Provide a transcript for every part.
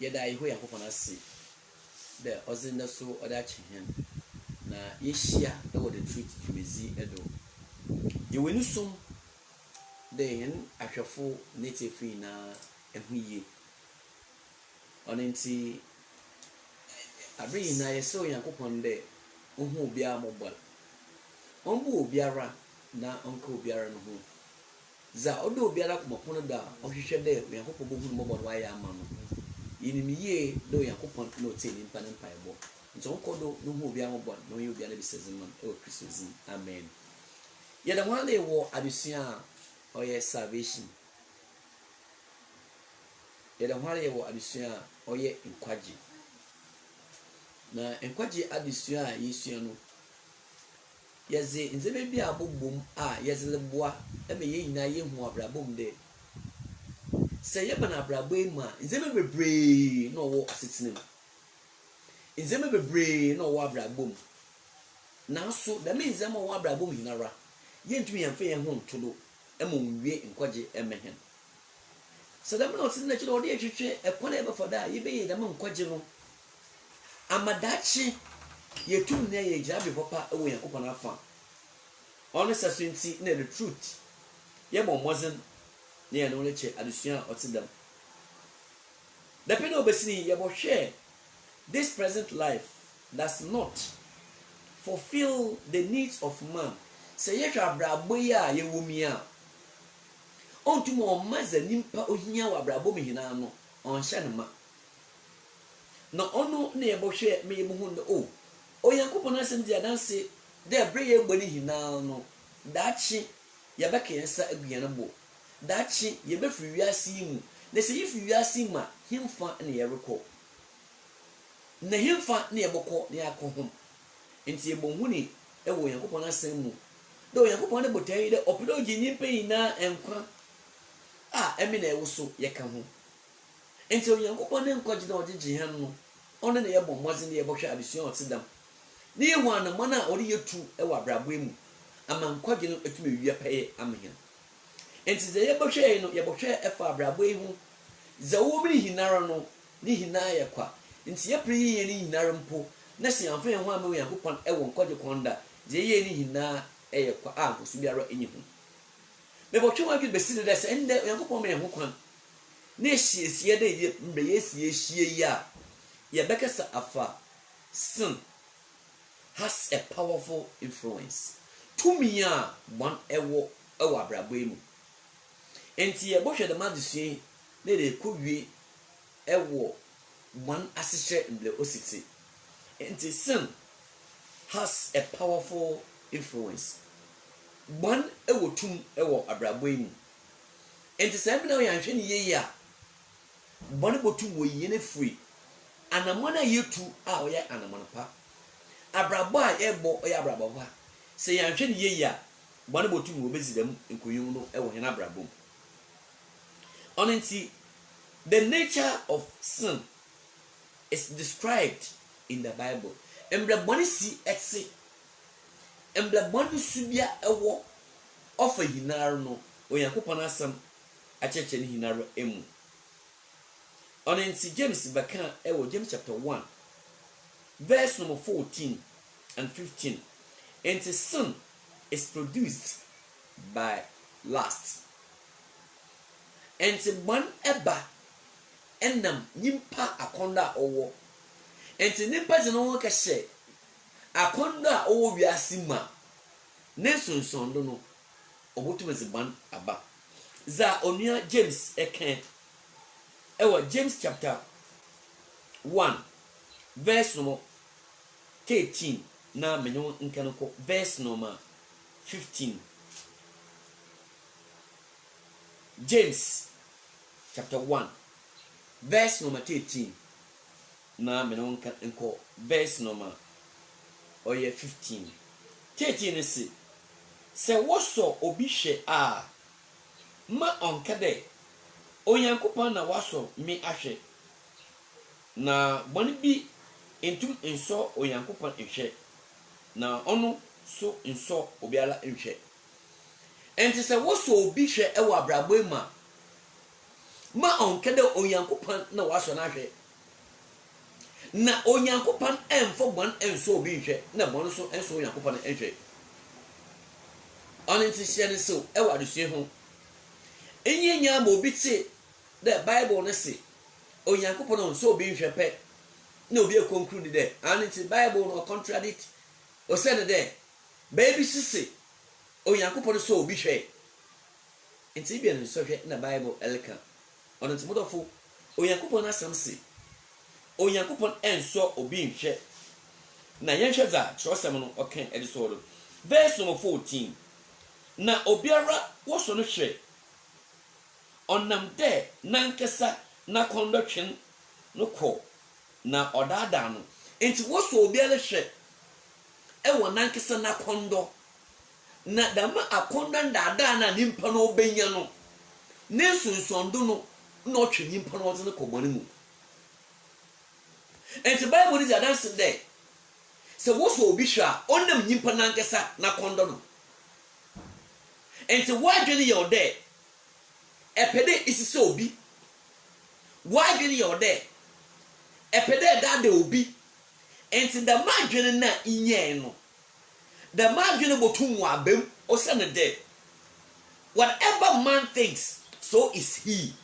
yɛda yɛho Yankopɔn ase dɛ ɔdze nda so ɔde akyɛ hɛn na yɛhyia wɔ the truth dwumadzi do. Yɛwɔ ni som dɛ yɛn ahwɛfo native nyinaa ɛho yie. Ɔno nti abere nyinaa yɛsrɛ Onyankopɔn dɛ ɔhu obiara mmɔbɔ. Ɔmbu obiara na ɔnka obiara no ho. Za ɔdɔ obiara kɔmɔpono da ɔhwehwɛ dɛ Onyankopɔn bɛhu no mmɔbɔ no wayɛ ama no. Yinim yie dɛ Onyankopɔn na ɔtie nipa ne mpaebɔ. Nti ɔnkɔ do no hu obiara mmɔbɔ na ɔyɛ obiara bisɛ man ɛwɔ Kristo din. Amen. Yɛda ho ale wɔ adesua a ɔyɛ salvation. Yɛda ho ale wɔ adesua a ɔyɛ nkwagye. Na nkwagye adesua a yɛsua no yɛze nzɛmɛ bi abobom a yɛze leboa ɛmɛ yɛn nyinaa yɛhu abrabom dɛ sɛ yɛba na abrabɔ yi mu a nzɛmɛ bebree na ɔwɔ asetena mu. Nzɛmɛ bebree na ɔwɔ abrabom. Nanso dɛm nzɛmɛ ɔwɔ abrabom hinara yɛntumi yɛmfa yɛn ho ntolo ɛma nwie nkwagye ɛmɛ hɛn. Sɛ dɛm na ɔte n'akyi na ɔde atwitwe ɛkwan a ɛbɛfa da a yɛbɛyɛ dɛm nkwagye no amadakye yɛtum na yɛgyina bi papa ɛwɔ Yankopɔn afa. Ɔno sɛ so nti na the truth yɛbɔ mmɔdzen na yɛn no lekyɛ adesua a ɔte dɛm. Dɛpɛ na obesini yɛbɔhwɛ this present life does not fulfill the needs of man. Sɛ yɛhwɛ abrabɔ yi a yɛwɔ mu a ɔntum ɔmma dza nimpa ohia wɔ abrabɔ mu hinaa no ɔnhyɛ ne ma. Na ɔno na yɛbɔhwɛ ma yɛmuhu no Onyankopɔn asɛm di adanse dɛ bere yɛbɔ ne hinaa no daakye yɛbɛka yɛn nsa agu yɛn bo. Daakye yɛbɛfiri wiase yi mu. Na sɛ yɛfiri wiase mu a hemfa na yɛrekɔ. Na hemfa na yɛbɛkɔ na yɛakɔ ho. Nti yɛbɔ hu ni ɛwɔ Onyankopɔn asɛm mu. Dɛ Onyankopɔn de botae yi dɛ ɔpɛ dɛ ɔgye nyimpa nyinaa nkwa a ɛme na ɛwo so yɛka ho. Nti Onyankopɔn ne nkwagye na ɔgye gye hɛn no ɔno na yɛbɔ mmɔdzen na yɛbɔhwɛ adesua ɔte dam. Na yɛhu anamɔ a ɔde yɛtu ɛwɔ abrabɔ mu ama nkwagye no atumi awia pɛyɛ ama hɛn. Nti sɛ yɛbɔhwɛ yi no yɛbɔhwɛ ɛfa abrabɔ yi ho dza wɔwɔ mu ne hinara no ne hinaa yɛ kwa. Nti yɛpere yɛ ne hinara mpo na sɛ yɛmfa yɛn ho ama Onyankopɔn ɛwɔ nkwagye kɔn da dza yɛyɛ ne hinaa ɛyɛ kwa a nkoso biara ɛnyɛ ho. Mebɔtwe wɔn adwene bɛsi dɛ sɛ ɛndɛ Onyankopɔn ma yɛn ho kwan na ɛhyiesie dɛ mbrɛ yɛsiesie yi a yɛbɛkasa afa sin has a powerful influence. Tumi a one ɛwɔ abrabɔ yi mu. Enti yɛbɔhwɛ dɛm adesua yi na yɛde kɔwie ɛwɔ one ahyehyɛ mbrɛ ositi. Enti sin has a powerful influence. One ɛwɔ tum ɛwɔ abrabɔ yi mu. Enti sɛ ɛbi na yɛanhwɛ ne yie a bɔne bɔtum wɔ yie ne free. Anamɔ na yɛtu a ɔyɛ anamɔ pa. Abrabɔ a yɛbɔ ɔyɛ abrabɔ pa. Sɛ yɛanhwɛ ne yie a bɔne bɔtum wɔ bɛsi dɛm nkoyum no ɛwɔ hɛn abrabɔ mu. Ɔno nti the nature of sin is described in the Bible. Mbrɛ bɔne si ɛte. Mbrɛ bɔne subia ɛwɔ ɔfa hinara no Onyankopɔn asɛm akyerɛkyerɛ ne hinara emu. Ɔno nti James bɛka ɛwɔ James chapter 1 verse number 14 and 15. And sin is produced by lust. And one eba enam nimpa akonda owo. And nimpa zeno kashe akonda owo wiase ma. Nesun sondo no obotu ban aba. Za onua James eken ewa James chapter 1 verse number 13 na menyo nkanko verse number 15. James chapter 1 verse number 13 na menyo nkanko verse number 15. 13 is se woso obi hwe a ma onkade Onyankopɔn na waso me ahwe na bɔne bi entum enso Onyankopɔn ehwe na ɔno so enso obiara nhwe. Enti sɛ woso obi hwe ɛwɔ abrabɔ mu ma onkade Onyankopɔn na waso na hwe na onyankopɔn ɛmfo bɔn ɛnso obi nhwɛ na bɔn so ɛnso onyankopɔn ɛnhwɛ ɔno nti hyɛ ne so ɛwɔ adesua ho enyi nya ma obi te the bible ne se onyankopɔn nso obi nhwɛ pɛ na obi conclude there and nti bible no contradict o said there baby sisi onyankopɔn so obi hwɛ nti bi no so hwɛ na bible elka ɔno nti modofo onyankopɔn asɛm se onyankopɔn enso obi nhwɛ na yɛnhwɛ za kyerɛsɛm no ɔka ɛde so do verse number 14 na obiara wɔso no hwɛ ɔnam dɛ nankasa na kɔndɔtwen no kɔ na ɔdaada no enti wɔso obiara hwɛ ɛwɔ nankasa na kɔndɔ na dama akɔndɔ daada na nimpa no obenya no ne sunsondo no na ɔtwe nimpa no ɔdze no kɔbɔne mu enti bible is adanse dɛ sɛ wɔso obi hwɛ a ɔnam nimpa nankasa na kɔndɔ no enti wadwene yɛ ɔdɛ epede isise obi wadwene yɛ ɔdɛ epede daada obi enti da madwene na inyɛ no da madwene botum wa abem ɔsɛ dɛ whatever man thinks so is he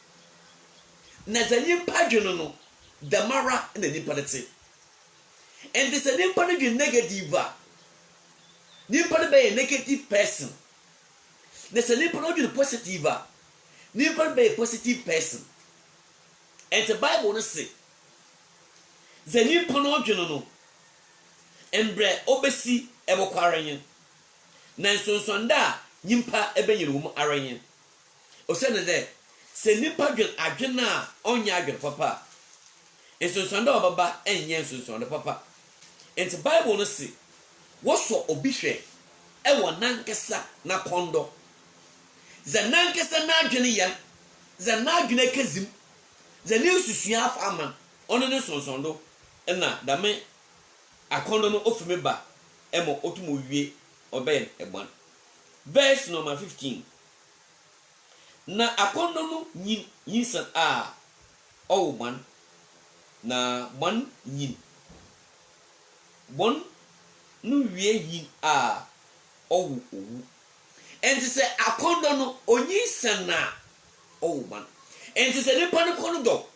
na zanyi padwene no da mara na nipa te enti sɛ nipa no dwe negative a nipa no be a negative person na sɛ nipa no dwe positive a nipa be a positive person and the bible no say the nipa no dwene no embre obesi ebokwarenye na nsonsonda nipa ebenyirum arenye o se ne de se nipa dwen adwene a onya adwene papa nsonsonda obaba enye nsonsonda papa and the bible no say wo so obi hwe ewo nankesa na kondo zanankesa na adwene yan zanadwene kazim zane susua afama ono ne sonsondo na dame akondo no ofime ba emo otumo wie oben egbon verse number 15 na akondo no yinsan a owban na bon yin bon no wie yin a owu enti se akondo no onyisan na owban enti se nipa no kono do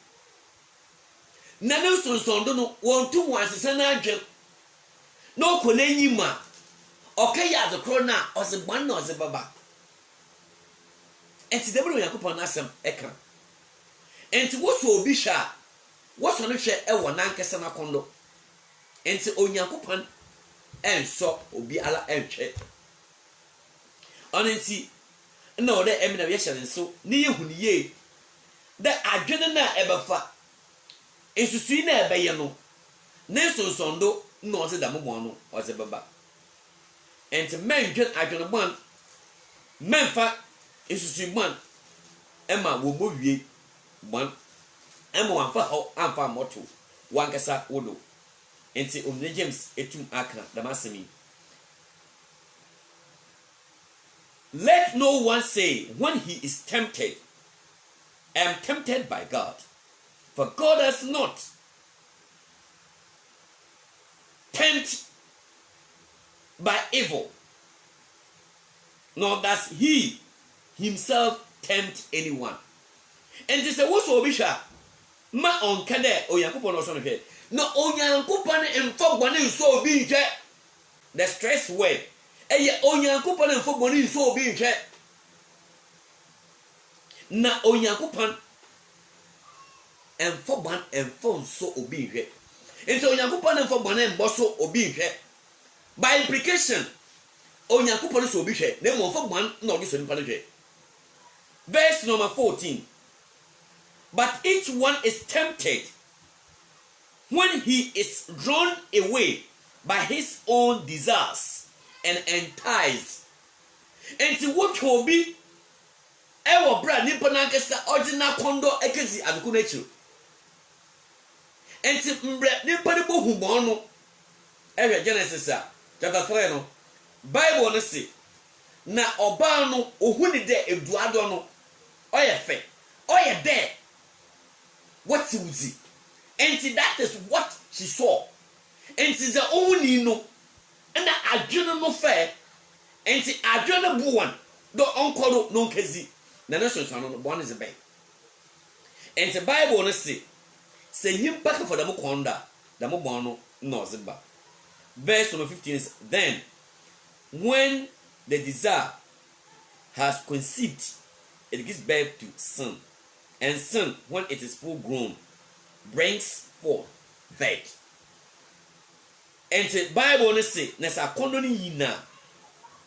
na ne sonsondo no wontu wasesa na adwen na okona nyima okay ya zekro na ozegban na ozebaba enti debro yakopon na asem ekra enti woso obi hwa woso no hwe ewo nankesa na kondo enti onyankopon enso obi ala enhwe onenti na ode emina we hye nso ne yehuniye da adwene na ebefa esusui na ebeye no ne sonsondo na ose da momon no ose baba enti menjwen adwene bon menfa esusui bon ema wo mowie bon ema wanfa ho amfa moto wankasa wodo enti omne James etum akra da masemi let no one say when he is tempted I am tempted by God. For God has not tempted by evil, nor does he himself tempt anyone. And this is what we shall ma on kade oyankopon no so no hwe. No oyankopon enfo bone so obi nhwe. The stress word. Eye oyankopon enfo bone so obi nhwe. Na onyankopon enfo ban enfo so obi hwe ento onyankopon enfo ban embo so obi hwe by implication onyankopon so obi hwe na mo enfo ban na ogi so nipa no hwe verse number 14 but each one is tempted when he is drawn away by his own desires and enticed enti what will be ewo bra nipa nankesa ordinary kondo ekezi aduku na chiru enti mbre nipa ne bohu bon no ewe Genesis chapter 3 no Bible no say na oba no ohuni de eduado no oye fe oye de what uzi enti that is what she saw. And it is the only no. And I don't know fair. And I don't know one. The uncle no kazi. The nation son one is a bay. And the Bible say him back for the Mukonda, the Mobono no ziba. Verse number 15 is then when the desire has conceived, it gives birth to son. And son, when it is full grown, brings forth birth. And the Bible say, Nessa condoni yina,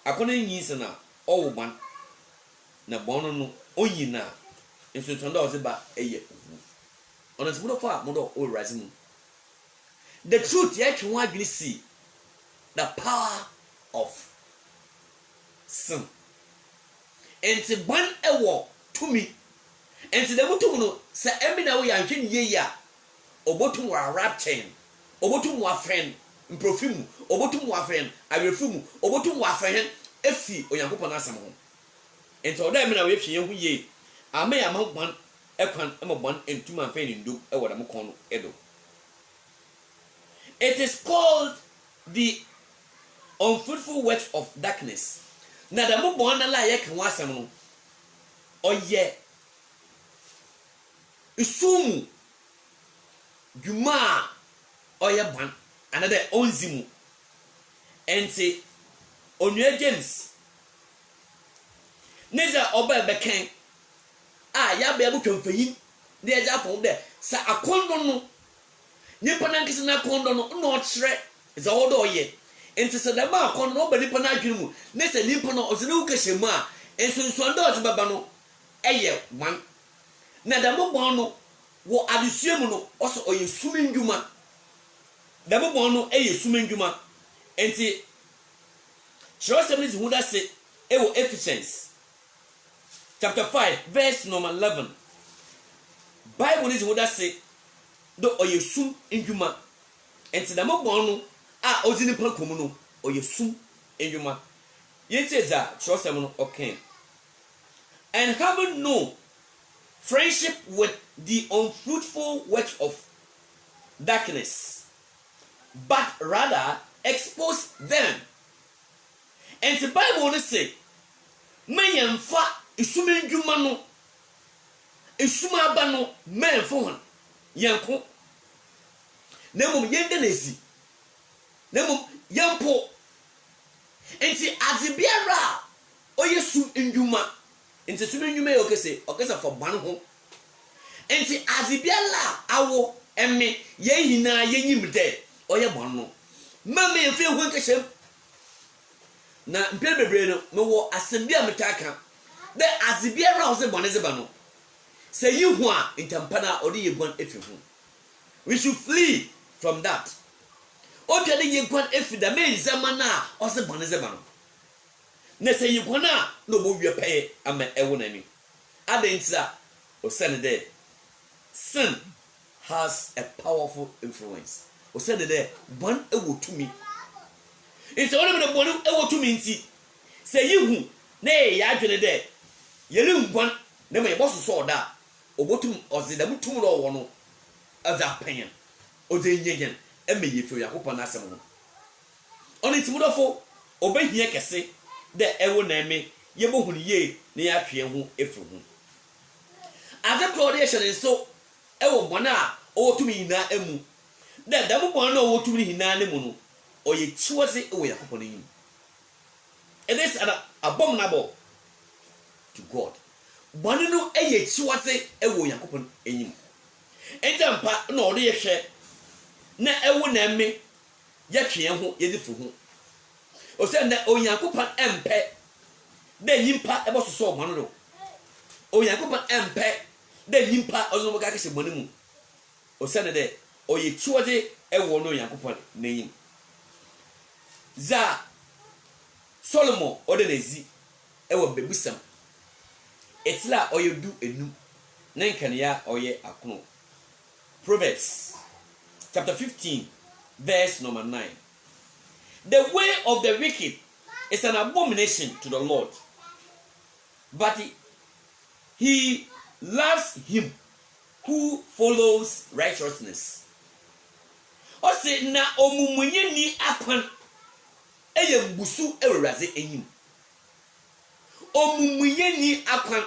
a condoni yisana, all one, na bono o yina, and so Tonda was about a year. On a small far, Modo or Razimu. The truth, yet you want to see the power of sin. And the one a war to me. And the Mutuno, Sir Emina, we are in ye, or bottom were rap chain, or bottom were friend, in perfume, or bottom were friend, I refum, or bottom were friend, Effie, or Yankopanasamo. And so then I wish you ye, I may amount one, one, and 2 months in do a what I'm called Edo. It is called the unfruitful works of darkness. Now the more one like can was some or ye Isumu Juma or ya ban another onzimu and say on your James Neza oba beken ya be able to fayin there ja from there sa akondo no nipa nankisi na akondo no kire is all do ye enti se da ma akondo no ba nipa na adwene mu ne se nipa no ozene wo kahyemu a ensunsuan do ozeba ba no eye wan na da mo bon no wo adesuamu no oso oye sumindwuma da mo bon no eye sumindwuma enti Joseph who that say ewo Ephesians chapter 5 verse number 11 Bible is who that say do oye sum indwuma enti da mo bon no a ozini pa komu no oye sum indwuma yente za Joseph no okay and having no friendship with the unfruitful works of darkness, but rather expose them. And the Bible say, "Mayan fa isumen jumano, isumabano men phone yanko, nemum yendenesi, nemum yampo." And the azibiara oyesu injuma. Nti sume nyume okese for ban ho enti azibiala awo emme ye hina ye nyimde oye bon no mama ye fe ho nkesem na mpere bebre no me wo asembia metaka de azibiara o se boneze ba no se yi ho a ntampa na odi ye gon efi ho we should flee from that o de ye gon efi da me nzama na o se boneze ba no na se yi gona no bo wie pay ama ewo na mi adentia o send there sin has a powerful influence o send there bon ewo to me it's only the bon ewo to me nti se yi hu na ya adwene there yele ngwan na me boss so da obotum ozidam tum ro wo no aza panya o de nyenyen e me yefi yakopɔ na asem no oni timudofo obehie kese de ewo na me yebohunu ye na ya twe ho efru ho azekro de hyere so ewo bona o tumi hina emu de dam bona o tumi hina ne mu no oye chiwose ewo yakopɔ na yim it is an abominable to God bona no eye chiwose ewo yakopɔ enyim entampa na o de yehwe na ewo na me ya twe ho ye difu ho o se na onyankopɔn empe de nyimpa ebo soso omano do onyankopɔn empe de nyimpa ozo boka kese bone mu o se na de oye chiwode ewo no onyankopɔn na yim za Solomon ode nezi ewo bebusam etla oye du enum na nkane ya oye akono Proverbs chapter 15 verse number 9. The way of the wicked is an abomination to the Lord, but he loves him who follows righteousness. ose na omumunye ni akwan eye mbusu ewuraze enyim omumunye ni akwan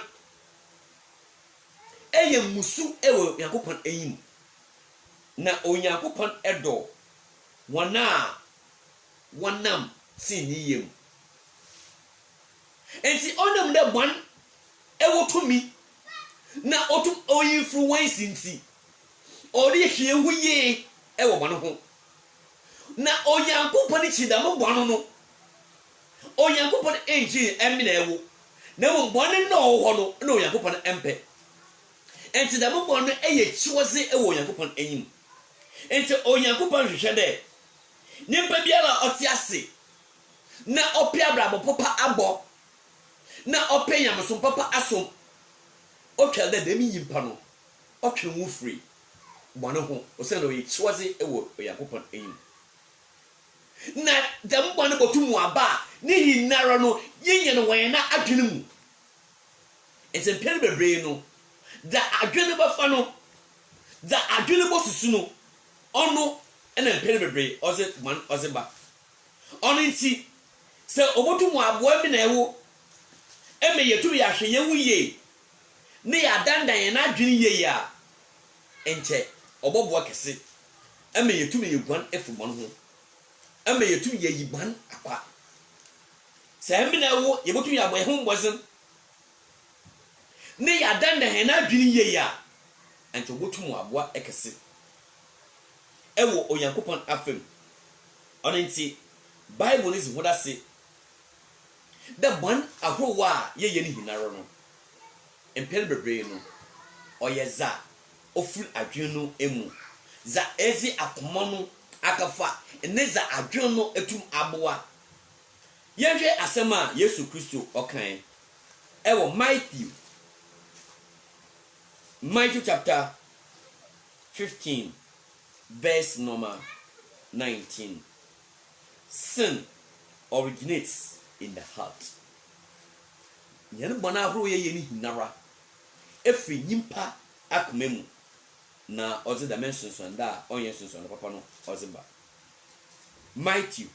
eye musu ewe yakopon enyim na onyankopon edo wana wanam sini yem enti onam de bon ewotumi na otum oyinfluence nti ori hie huye ewo bon ho na onyankopon chidam bon no onyankopon enji emina ewo na wo bon no ho no na onyankopon empe enti da bon no eye chiwoze ewo onyankopon enyim enti onyankopon hwehwe de nimpa biara otiase na opia brabo papa abo na opia yamso papa asom otwa da dem yimpa no otwe mu free bone ho o se no ye chiwaze ewo onyankopon enyim na dem bone botumu aba ni hinaro no yenye no wen na adwene mu enti mpere bebre no da adwene bafa no da adwene bosusu no ono ena mpere bebre oze man oze ba ono nti se obotumu abo bi na ewo eme yetu ya hwe yewuye ne ya dandan na adwene ye ya enche obobo kese eme yetu me yeguan efumon ho eme yetu ye yiban akwa se eme na ewo yebotu ya abo ho mbozem ne ya dandan na adwene ye ya enche obotumu abo ekese ewo onyankopon afem ono nti bible is what I say the one ahrowa ye ni hinaro no empel bebre no oyeza ofur adwen no emu za ezi akoma no akafa ne za adwen no etum aboa yehwe asema Yesu Kristo okan ewo Matthew chapter 15 verse number 19. Sin originates in the heart. Yene bona ahro ye ni hinara efri nyimpa akomemu na oze dimensions on da onye sunsun na papa no oze ba. Matthew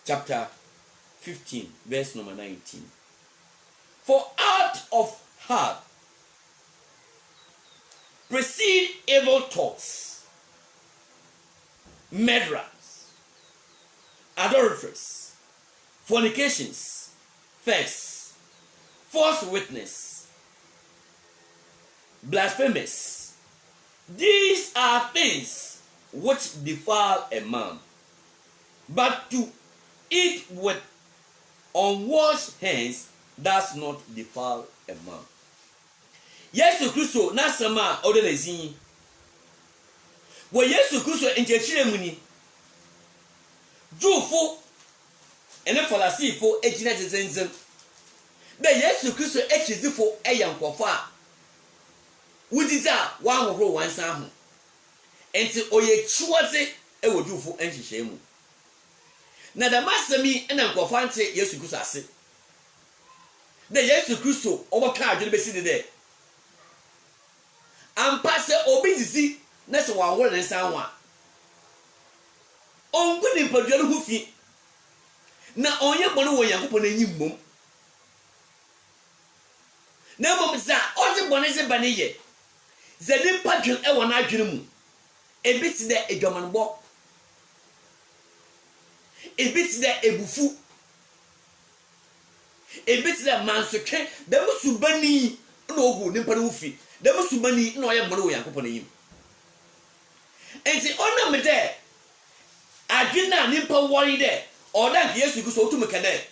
chapter 15 verse number 19. For out of heart proceed evil thoughts, murderers, adulterers, fornications, thefts, false witness, blasphemous. These are things which defile a man, but to eat with unwashed hands does not defile a man. Yesu Kristo na sama odelezin wo Yesu Kristo enchechire mu ni Jufo ene falasifo ejina zenzem be Yesu Kristo echizifo eyankofo a wudiza wa ahoro wansa ho enti oye chiwoze ewo Jufo enhihye mu na da masami ena nkofo ante Yesu Kristo ase de Yesu Kristo oboka adwene besi de ampase obizizi na se wa hore nsa ho a onguni mpadwale hu fi na onye bonu wo Yakobon anyim mom na mom za ozi bonu ze baniye zedi padwel e wona adwene mu ebiti de edwamanbo ebiti de ebufu ebiti de mansotwe de musubani na ogu nimpa no fi de musubani na oye bonu wo Yakobon anyim enti ona mede adwena nimpa wori de odan Yesu Kristo otumeka de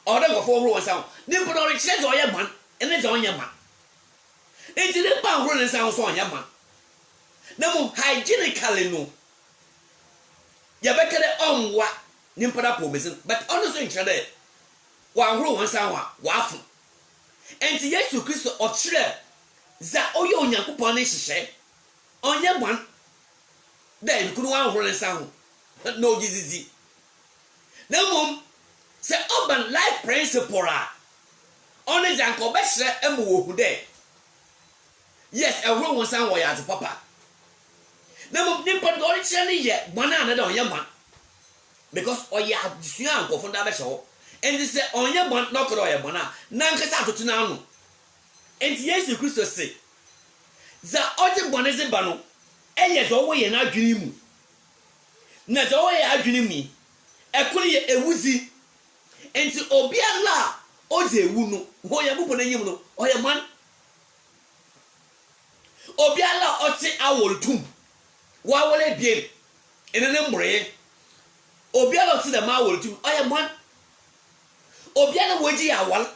odan go for won sound nimpa no re cheze oye man ene ze onye man enti nimpa horo ne sound so onye man na mo hygienically no ya bekere onwa nimpa da promise but honestly in chede wa horo won sound wa afu enti Yesu Kristo o kire za oye Onyankopon ne hihye onye man then kunu wa horo ne sound no jizizi na mom se urban life principle a only janko be hire emu wo hu de yes ehoro won san wo ya papa na mo nipa do ori kire ne ye bwana na da onye man because oya adisua ankofo da be hye and say onye bon no kro oye bwana na nkasa atoto na anu and Yesu Kristo say za oje bwana ze ba no eye zo wo ye na adwene mu na zo wo ye adwene mu ekuri ye ewuzi enti obi ala oje ewu no wo ye bubo na nyim no oye man obi ala oti awoltum wa wole biem enene mbre obi ala oti da ma awoltum oye man obi ala woji awal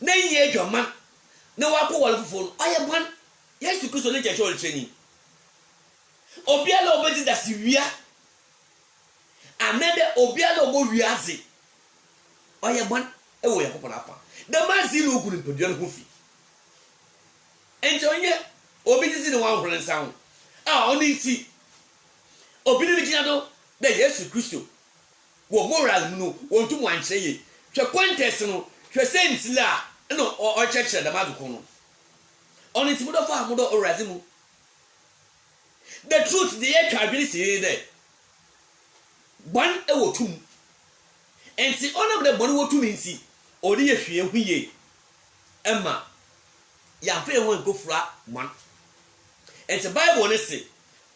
na yin adwaman na wa ko wal fufo oye man Yesu Kristo le cheche olcheni obi ala obedi da siwia anede obi ala obo wiaze oye man ewo yakopona apa da mazi no ogun mpodua no hofi enti onye obi titi ne wan holen san oni ti obi ne bigina do da Yesu Kristo wo moral no won tum wan cheye hwe contest no hwe sentila no o cheche da mazuko no oni ti mudo fa mudo orazimu the truth the ye twa biri si there ban ewo tum enti onam de bon wo tum nsi odi ye hwe huye emma ya fe won go fra man enti Bible ne se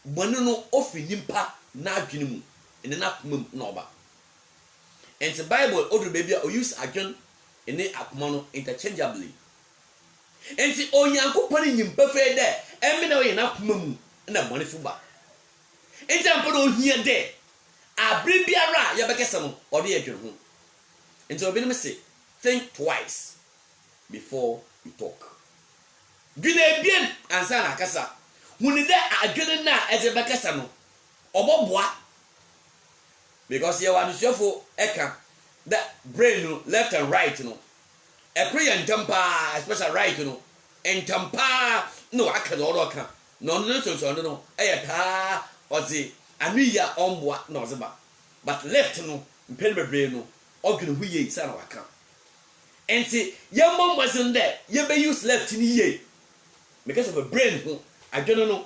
bon no ofi nimpa na adwene mu ene na akoma na oba enti Bible odru bebia o use adwon ene akoma no interchangeably enti onyankopon nyimpa fe de emme na oye na akoma mu na bon fuba enti ampo do hia de abri biara ya bekesa no ode ye dwene ho enti obi no say think twice before you talk dwene bien ansa na kasa huni de adwene na eze bekesa no oboboa because you want to for eka the brain no left and right no e prayer ntampa especially right no ntampa no aka do aka no no ta ozi anuya omboa no zeba but left no mpel bebre no ogene huye isa na waka enti ye momwasin de ye be use left ni ye because of a brain ho adwene no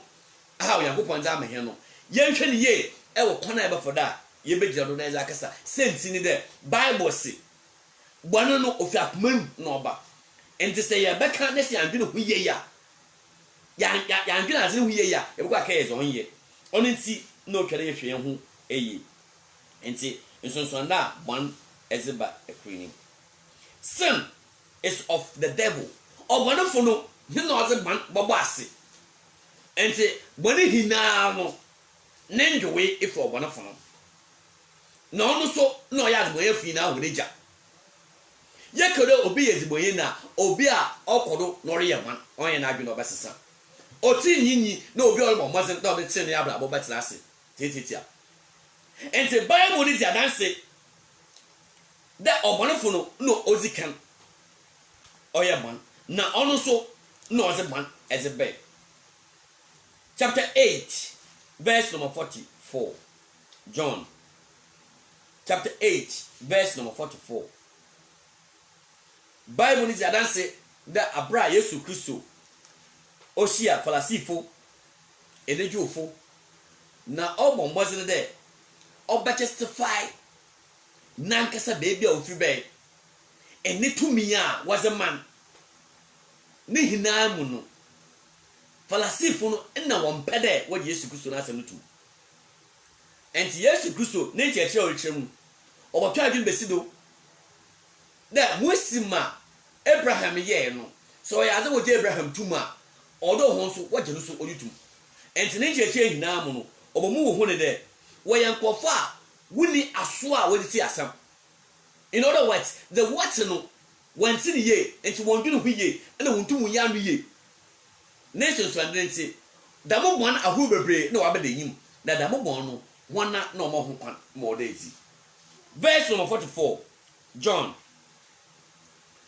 how yakopon za ma he no ye nhwe ni ye e wo kwana e be for da ye be giro do na eza kasa senti ni de Bible say bwana no ofi apman no oba enti say ye be kan ne se adwene huye ya adwene azene huye ya e be kwa ka ye zo ye onenti no twere ye hwe ho eyi enti nsonsonda one ezeba ekwini sin is of the devil ogbonofo no ni no oze ban bobo ase enti boni hina no ne ndwe ifo ogbonofo no na onu so no ya azbo yefi na ahoreja ye kere obi yeziboye na obi a okodo no re yeman onye na adwe no obesesa oti nyinyi na obi olmo moze ndo de tin ya bra bo betla ase tititia enti Bible ni adanse the ogbonofo no ozikan oyeman na onu so no ozeman ezebe chapter 8 verse number 44 John chapter 8 verse number 44 Bible ni adanse the abra Yesu Kristo oshia falasifo enejufo na ogbonboze ne de obetestify nankasa baby ofri be eni tumi a was a man ne hina mu no falasifo no na won pede wo Yesu Kristo na asem tu enti Yesu Kristo ne ntiache o kyeremu oboto adwin besido da musima Abraham ye no so ya ze wo Abraham tuma odo ho so wo no so oditum enti ne ntiache hina mu no obomu wo ho ne de wo yankofo a wuni aso a wo ti asam. In other words, the water no when see ye enti won dwene hu ye na wontum wu ya no ye nation so andenti da mo bon ahu bebre na wa beda yim da da mo bon no wona na mo ho kwan mo da ezi verse number 44 John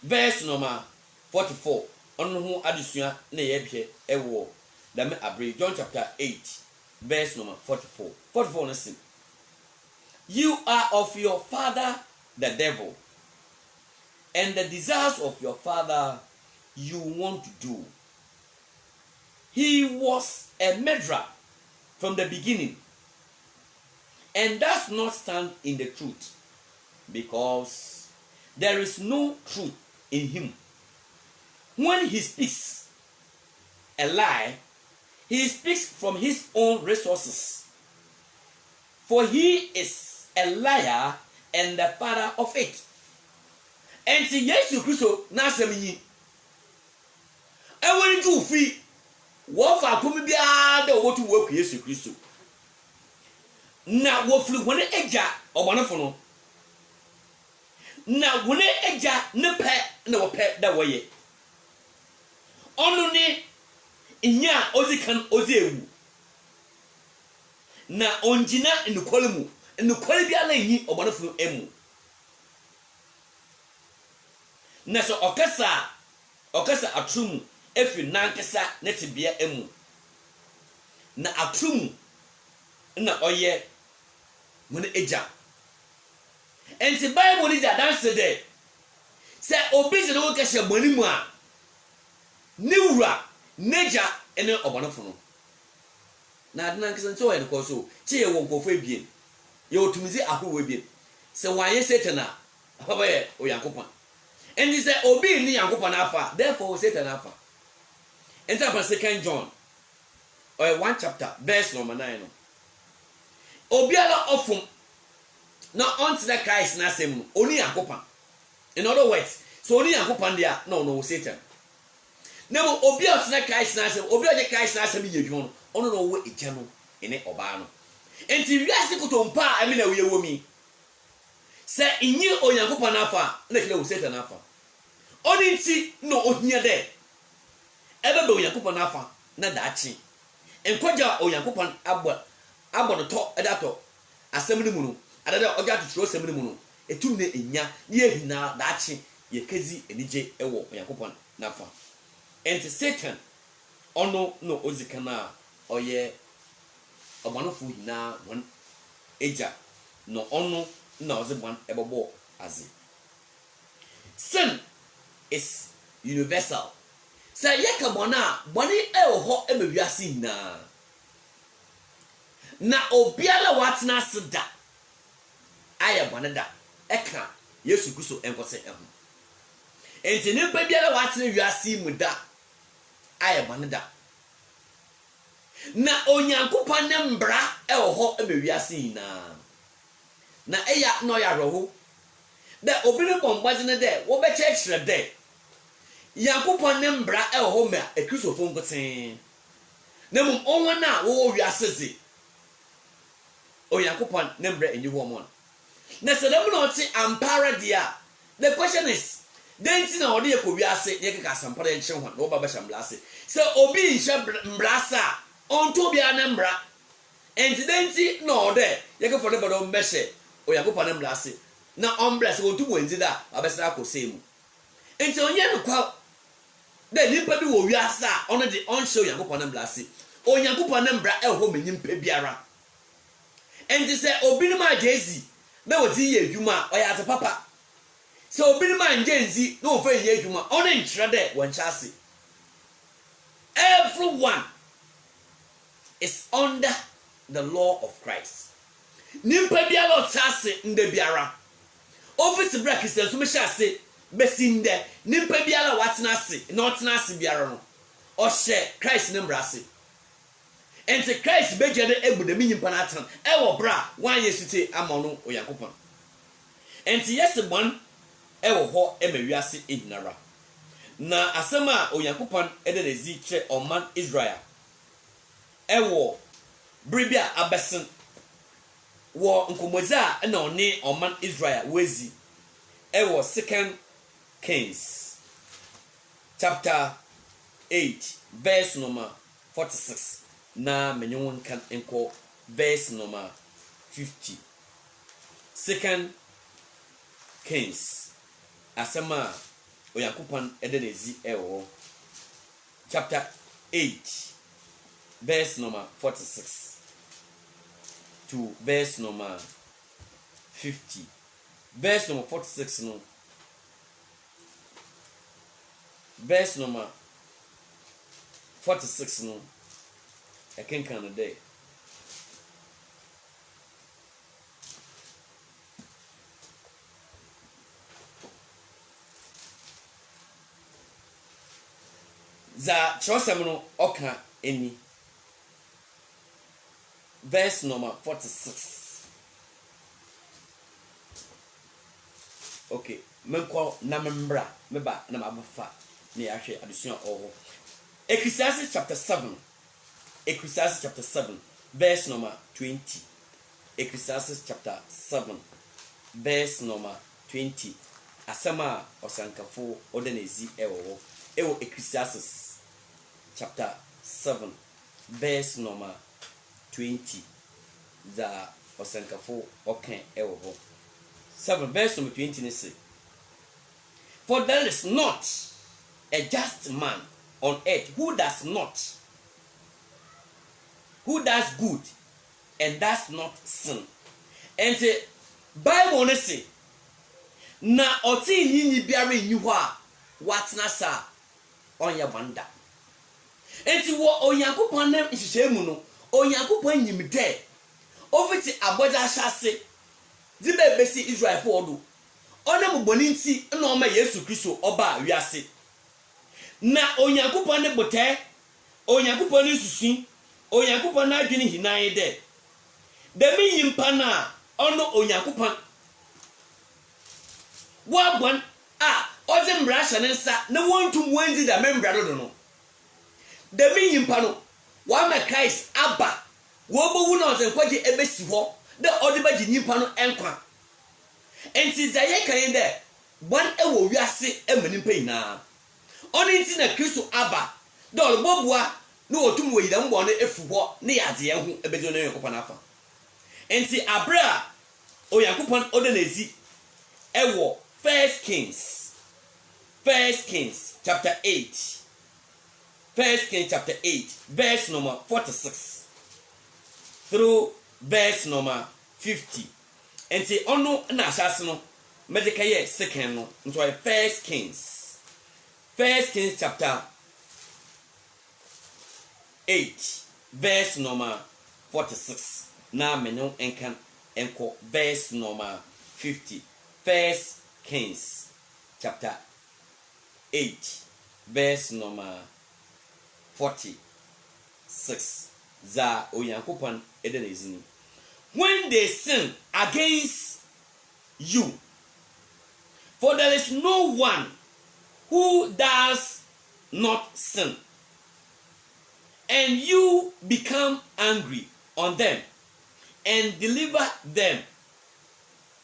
verse number 44 onu ho adesua na ye bie ewo da me abre John chapter 8 verse number 44 listen. You are of your father the devil, and the desires of your father you want to do. He was a murderer from the beginning, and does not stand in the truth, because there is no truth in him. When he speaks a lie, he speaks from his own resources, for he is a liar and the father of it. And see, yes, you Christo, Nasami. I want to free. What for come be the what to work, yes, you Christo. Now, what flew when eja or one of no. Now, when eja no pet no pet that way. Only in ya Ozikan Ozewu. Na onjina in the column, and the quality alone or one of them emu. Na so okasa atrum efi nankesa netibia emu. Na atrum na oye mun eja. Enti Bible is dance there. Say obi se no kese mani mu a niwura neja ene obonofo no. Na adena nkesa nso ye ko so tie wo nkofo ebien. Ye otumzi ahowo ebien. Se wanye Satan a abaye oyankopon. And he said, Obi ni Yankopon afa, therefore Satan afa. Enter upon 2 John, or 1 chapter, verse number 9. Obi ala ofum, not unto the Christ na same, only Yankopon. In other words, so only Yankopon there, no Satan. Now Obi unto the Christ na same, Obi the Christ na same ye dwon, ono no wo ejano ene oba no. Enti wiase kotompa amina we womi. Say inyi Onyankopon afa, na kile wo Satan afa. Oninti no ohia de ebe be Onyankopon afa na daachi enkoja Onyankopon abo no to edato asem ni mu no adada oja tuturo asem ni mu no etum ne enya ye hina daachi ye kezi enije ewo Onyankopon nafa. Enti Satan ono no ozikana oye omanofo hina won eja no ono na ozebon ebobo azi. Sin is universal. Say yeka bona boni ho emewiase na. Na obiala watna seda. Aya bone da. Eka Yesu Kristo enkose eho. Enti ne pa biala watna wiase mu da. Aya bone da. Na Onyankopon ne mbra ho emewiase na eya no ya roho. The obìnrin bombazi ne de wo be church de Yankopon ne mbra ho me a Kristofo nkoten na mum onwa na wo wiaseze o Yankopon ne mbra enyi ho mo na sedem na oti ampara dia. The question is denti na ode yeko wiase ye keka asampara enche ho na wo baba shamblase so obi nche mbrasa onto bia ne mbra enti denti na ode yeke for the bodo mbehye o Yankopon ne mbrase na ombrase wontu wenzi da abesra akosemu enti onye no kwa de nimpa bi wo wiasa ono de onhye Yankopon na mblase Onyankopon na mbra ho menyimpa biara enti se obi no ma jezi na woti ye adwuma oya ate papa se obi no ma njenzi na wo fa ye adwuma ono nkyere de wonchase. Everyone is under the law of Christ. Nimpa biara otase nde biara office break is so me shase besinde nimpa biara watena ase na otena ase biara no o hye Christ ne mbrase ente Christ beje de egbude minyimpa na atan e wo bra wan yesute amono Onyankopon ente yesebon e wo ho e mawiase ehinara na asema Onyankopon e de zi kire oman Israel e wo bribia abesen wo nkomoza na oni oman Israel wezi e wo 2 Kings chapter 8 verse number 46 na menyewon kan enko verse number 50. 2 Kings asema Onyankopon edenezi e wo chapter 8 verse number 46 to verse number 50. Verse number 46 no. Verse number 46 no. I can count a day. za kyerɛsɛm no ɔka ani. Verse number 46. Okay, menkɔ na membra meba na mabafa na yɛahwɛ adesua ɔwɔ. Ecclesiastes chapter 7. Ecclesiastes chapter 7, verse number 20. Ecclesiastes chapter 7, verse number 20. Asama osankafo odanezi ewo. Ewo Ecclesiastes chapter 7, verse number 20. Za osankafo okan ewo. 7 verse number 20 ne say, for there is not a just man on earth who does good and does not sin. And the Bible ne say, na oti nyinyi biara nyi ho a watna sa onya banda. Enti wo onyankopon nam nhihye mu no, onyankopon nyimde oviti aboda hyase di bebesi Israel for do. Onam boni nti na oma Yesu Kristo oba wiase. Na onyankopon ne bote, onyankopon ne susu, onyankopon na adwene hinan de. Demi yimpa na ono onyankopon wabon a oze mbrasha ne nsa na wontum wanzi da membra do no. Demi yimpa no wa ma Christ aba wo bowu na oze nkwaje ebesi ho de ode ba yimpa no enkwa. Enti zaye kan de bon ewo wiase emani mpa ina. Oni nti na Kristo aba de olbobua na otum wo yida mbo no efu ho ne yaze hu ebezo na yakopon afa. Enti abra oyakopon ode na ezi ewo First Kings chapter 8. First Kings chapter 8, verse number 46 through verse number 50. And say ono na asase no medikaye second no nto First Kings chapter 8, verse number 46. Na menyo enkan enko verse number 50. First Kings chapter 8, verse number 46. Za oyankopon edenezini. When they sin against you, for there is no one who does not sin, and you become angry on them and deliver them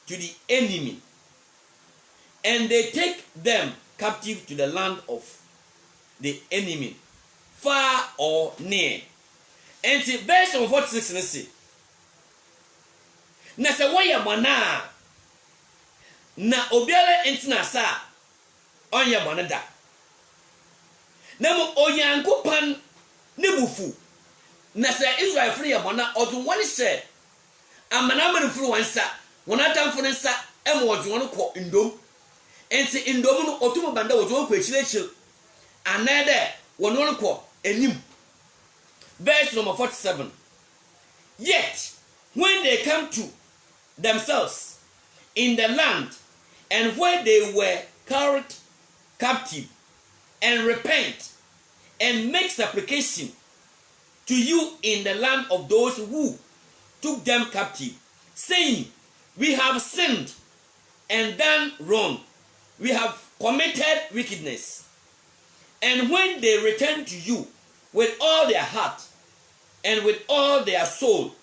to the enemy, and they take them captive to the land of the enemy, far or near. And see, verse 46 and say, na se waya mana na obiara entina sa onye bonada na mo onyankopan ne bufu na se Israel free ya bona odun woni se amana amana furu wansa wona tamfo ne nsa emo odun woni ko ndom enti ndom no otumo banda odun ko echirechir anede woni woni ko enim. Verse number 47. Yet when they come to themselves in the land and where they were carried captive, and repent and make supplication to you in the land of those who took them captive, saying, we have sinned and done wrong, we have committed wickedness. And when they return to you with all their heart and with all their soul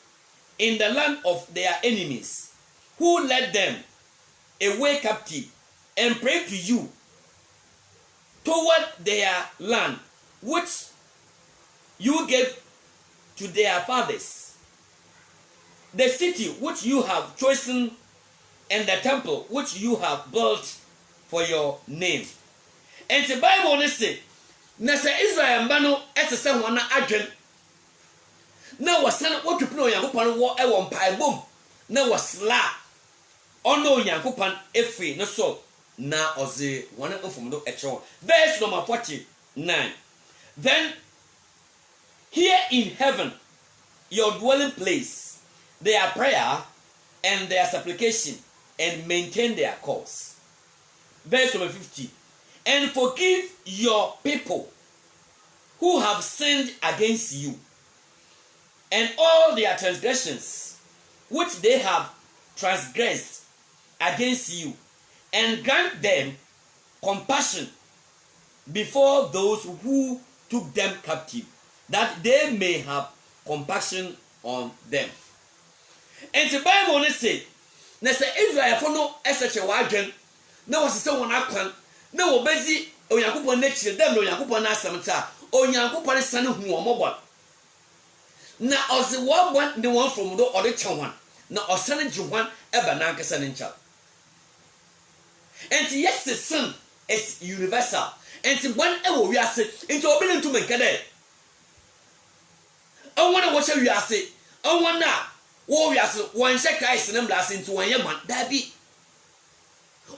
in the land of their enemies, who led them away captive, and pray to you toward their land, which you gave to their fathers, the city which you have chosen, and the temple which you have built for your name. And the Bible says, na se Israel mbano esese ho na adwen na wasana wotupno Yankopon wo e wo mpaebom na wasla ono Yankopon efi no so na oze wona mfom do echo. Verse number 49. Then here in heaven, your dwelling place, their prayer and their supplication, and maintain their cause. Verse number 50. And forgive your people who have sinned against you, and all their transgressions which they have transgressed against you, and grant them compassion before those who took them captive, that they may have compassion on them. And the Bible say, na say Israel for no eseche wadwen, na wasese won akwan, na wo bezi Onyankopon na chire dem na Onyankopon na asem ta, Onyankopon sane hu omobon. Na oze wo bon ne won from do ode chewan, na osane juwan eba na nkesa ne ncha. And yes, the sin is universal. And when ever we are say, into opening to make it. I want to watch you are say, I want now. Wo we are say, one check ice and blast into one young man. That be.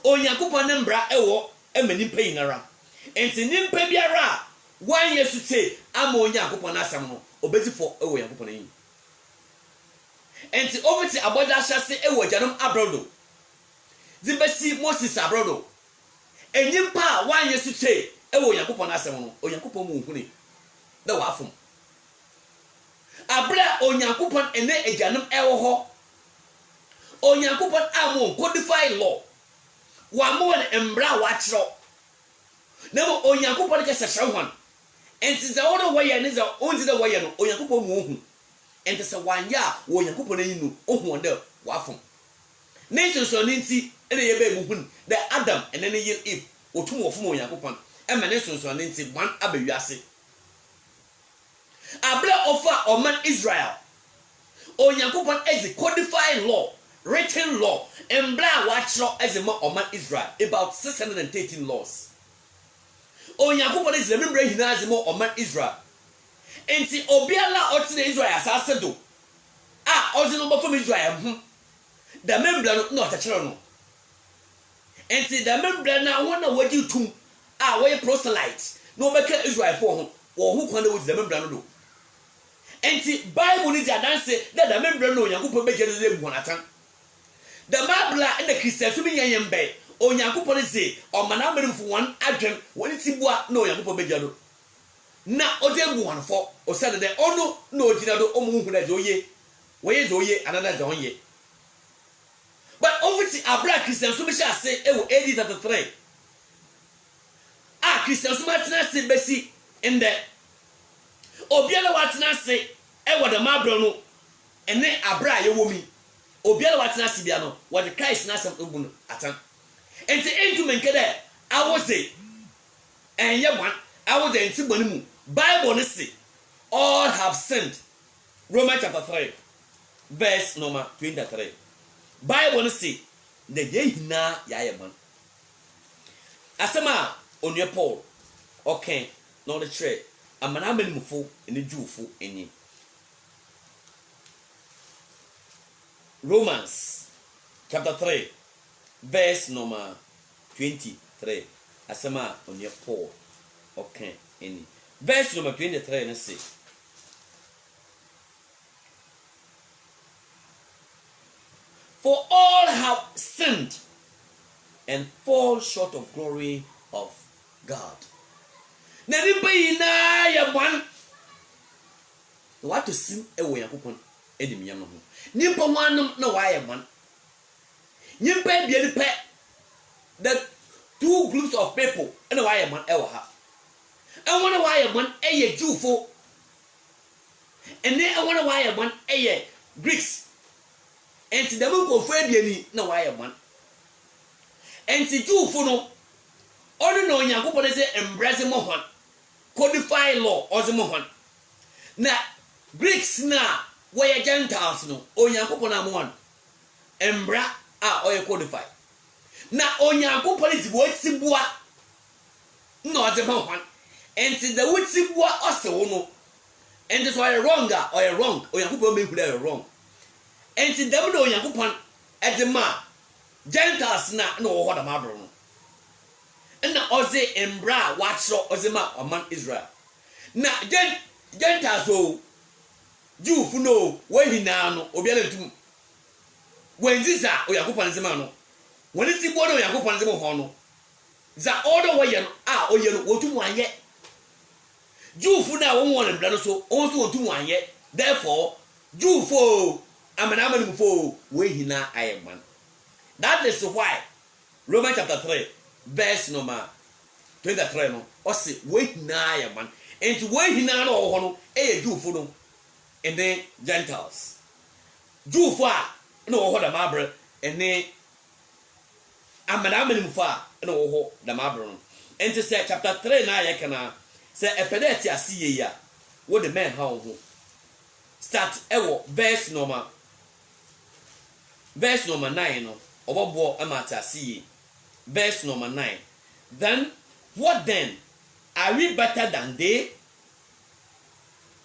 Oh, Yakupa Nembra, ewo, a many pain around. And to Nimpe Biara, 1 year to say, I'm on Yakupa Nasamo, or busy for a way Yakupani. And to over to Abada shall say, ewo, Janum Abrodo. Zimbesi Moses Abrodo. And Nimpa 1 year to say, ewo Yakupa Nasamo, or Yakupa Muni. The Wafum. Abra on Yakupan and then a Janum Ewo. On Yakupan Amon codified law. One more and bra watch law. Never on Yakupan just a show one. And since the other way and is the only the way on Yakupan Mohu. And it's a 1 year or Yakupan oh wonder Wafum. Nation so Nancy and a baby the Adam and then a year if or 2 of more Yakupan. And my nation so Nancy 1 Abbey Yassi. Abra offer or man Israel. O Yakupan as a codified law, written law, and blah watch law as a man man Israel. About 613 laws. O Yakupan is remembering he has more or man Israel. And see Obiala or to Israel as I said do. Also from Israel. The member not a channel. And see the member now wonder what you do. Where proselytes. No make Israel for him. Or who can do with the member do. And the Bible is a dance that the member no Yakupo make a one at the Mabla and the Christians to be young bay, or Yakupo say, or Manamber for one adjunct when it's no Yakupo Bejado. Now, or them one for, or Saturday, or no Ginado, or Muhuna Joye, where's Oye, another Joye. But obviously, our black Christians to be shall say, oh, 83. Christians Martina say, Bessie, in there. Obiala watina say e wo de mabro no ene abra ye wo mi obiala watina si bia no wo de Christ na sam obu no atan enti entu menkede awo say enye wan awo de enti boni mu Bible ne say all have sinned. Romans chapter 3 verse number 23. Bible ne say the ye hina ya ye man asema onye Paul okay no the trade amana menimfo ene juufo eni Romans chapter 3 verse number 23 asema onye Paul okay eni verse number 23 na say for all have sinned and fall short of glory of God. Na nimpa ina ya man what to sin ewo Yakopon edim yam no nimpa wanum na wa ya man nimpa bia ni pe the two groups of people na wa ya man ewo ha and one wa ya man eye Jewfo and then one wa ya man eye Greeks and the book of Fabian na wa ya man and the Jewfo no onu no Yakopon say embrace mo hon codified law ozimo hon na Greeks na where Gentiles no Onyankopon amon embra oye codified na Onyankopon is wotibua no ozimo hon and the wotibua osewo no and this why wrong or wrong Onyankopon make you wrong and the dem no Onyankopon edema Gentiles na no ho da mabro no na oze embra watro ozema oman Israel na Gentiles o Jewfu no wahina no obiara ntum wenziza Oyakopon zema no woni ti bodo Oyakopon zema ho no za odo woye no oye no wotum anye Jewfo na won won mbra no so won so wontum anye. Therefore, Jewfo amanamanimfo we hina ayeman. That is why Romans chapter 3 verse number 23 no o se we hina ayeman. Enti we hina no ho no e Jewfo no and then Gentiles. Jewfo a no ho da mabre ene amanamanimfo a no ho da mabre no. Enti say chapter 3 na ye kana say epedeti asiye ya wo the men ha ho. Start ewo verse number 9 no obobo amata asiye. Verse number 9. Then what then? Are we better than they?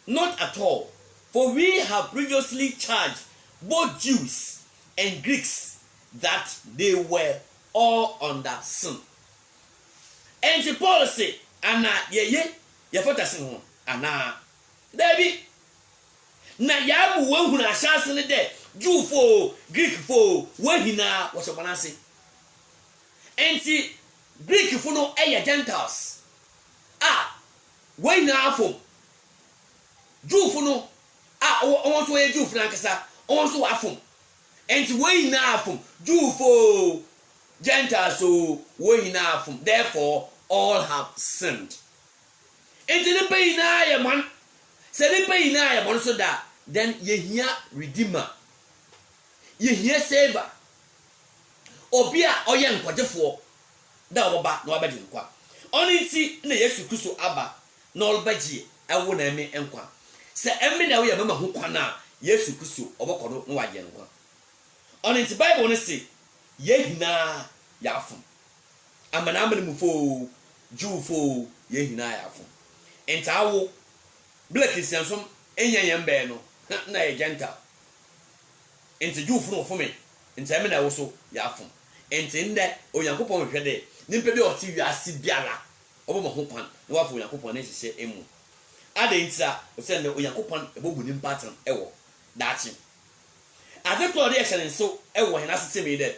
Not at all. For we have previously charged both Jews and Greeks that they were all under sin. And the Paul say, Anna, ye fota sin ho. Anna. Debi. Na yabu we hu na chance ne de. Jew fo, Greek fo, we hina wo so banase. Enti Greek fo no eye Gentiles. We na afom. Jew fo no won so ye Jew fo nankasa, won so afom. Enti we na afom. Jew fo, Gentiles so we na afom. Therefore all have sinned. Enti ne pay na ye man. Se ne pay na ye man so da, then ye hear redeemer. Ye hear savior. Obi a oye nkwagefo da oba na obaji nkwa. Oni nti na Yesu Kristo aba na obaji ewo na eme nkwa. Se emme na we mama ho kwa na Yesu Kristo obokodo na waje nkwa. Oni nti Bible ne say ye hina ya afum. Amana mufo Jewfo ye hina ya afum. Enti awo black Christiansom enya yembe no na ye Gentile. Enti Jewfo no fome. Enti emme na wo so ya afum. Enti nde Onyankopon hwede nimpe bi oti wiase biara obomo ho kwan na wafo Onyankopon na hyehyɛ emu ade ntia o se nde Onyankopon ebobu nimpa atem ewo daachi ade to de ehye nso ewo hena system de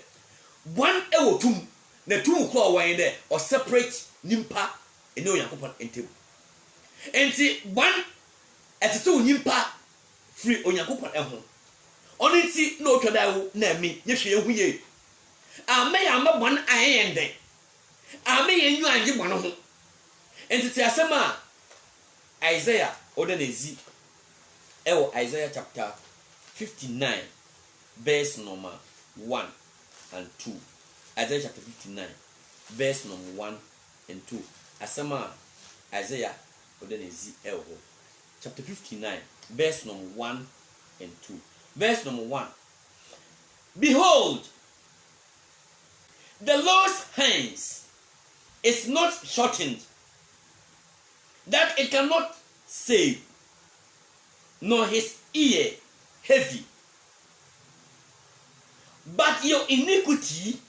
one ewo tum na tum kro wan de o separate nimpa ene Onyankopon entem enti one etete nimpa free Onyankopon eho oni nti na otwada wo na mi yehwe ehu ye ame ya mabon ayende ame yenyu anje bono ho entiti asema Isaiah odenezi ewo Isaiah chapter 59 verse number 1 and 2. Isaiah chapter 59 verse number 1 and 2. Asema Isaiah odenezi ewo chapter 59 verse number 1 and 2. Verse number 1. Behold, the Lord's hands is not shortened, that it cannot save, nor his ear heavy. But your iniquity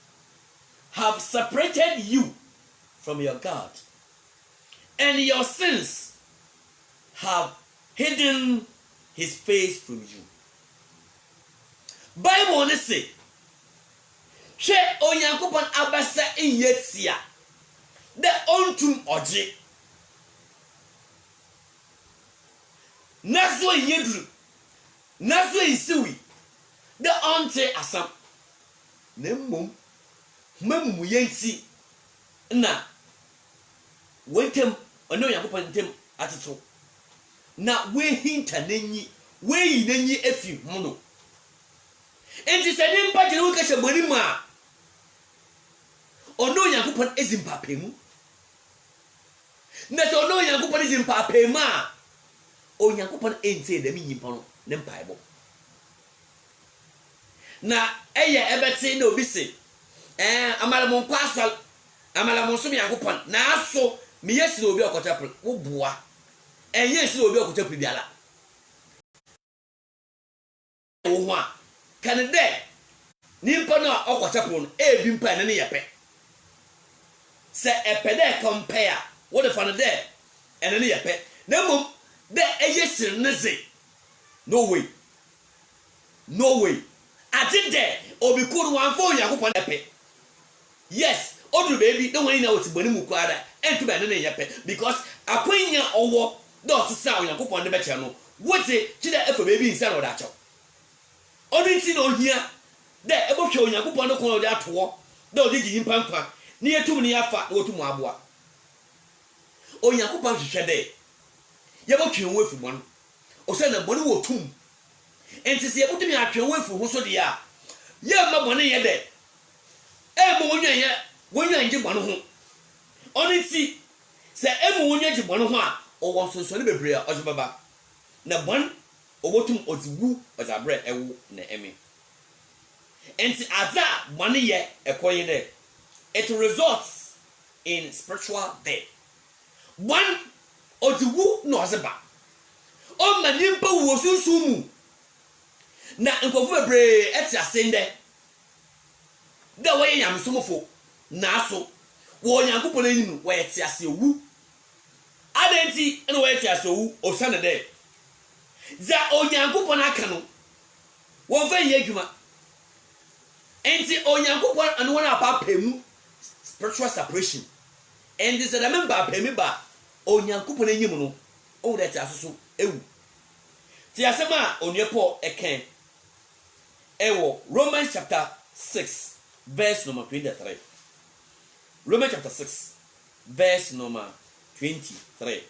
have separated you from your God, and your sins have hidden his face from you. Bible say, she Onyankopon abasa inyetia the ontum oje naso yedru naso isiwi the onte asam na mmom mamumu yanti na wentem ono Onyankopon ntem ateto na we hinta nanyi we yi nanyi afi hono enti se nimpa gire wo kashe boni ma ono Onyankopon ezimpa pemu na so ono Onyankopon ezimpa pema Onyankopon enti da mi nyimpa no ne mpaebo na eye ebete na obi se amalamon kwasal amalamon so Onyankopon na aso me yesi obi okotapel wo boa enye si obi okotapel biala wo ho a kanede nimpa no okotapel no ebi mpa na ne yepe se epede compare what if on there and any yepe na mum de eyesir neze no way ati de obi kuru wan fo Onyankopon epe yes odu baby no one na otibani mu kwada entu be ne yepe because akwanya owo do sisa Onyankopon de be che no wote kide efa baby nsa no da cho odinti no hia de ebo hwe Onyankopon no kon de ato de odigi yimpampa ne yetum ne yafa wotum aboa Onyankopon hwehwe de yebo twe wefu mo no o se na boni wotum enti se yebo tumi atwe wefu ho so de ya ye ma boni ye de mo wonyan je boni ho odinti se mo wonyan je boni ho a o won sonso ne bebre a o se baba na bon obotum otiwu ozabre ewu na emi enti aza boni ye ekoye de it results in spiritual death one otiwu no ozeba o manimpa wo sunsumu na nkofu bebre eti asende de wo yam somofo na aso wo Onyankopon anyinu wo eti ase owu adenti ene wo eti ase owu osane de za Onyankopon aka no wo fa ye adwuma enti Onyankopon anu na papa mu spiritual separation and this remember pemiba Onyankopon anyim no o de eti asoso ewu ti asema oniepo eken ewo Romans chapter 6 verse number 23 Romans chapter 6 verse number 23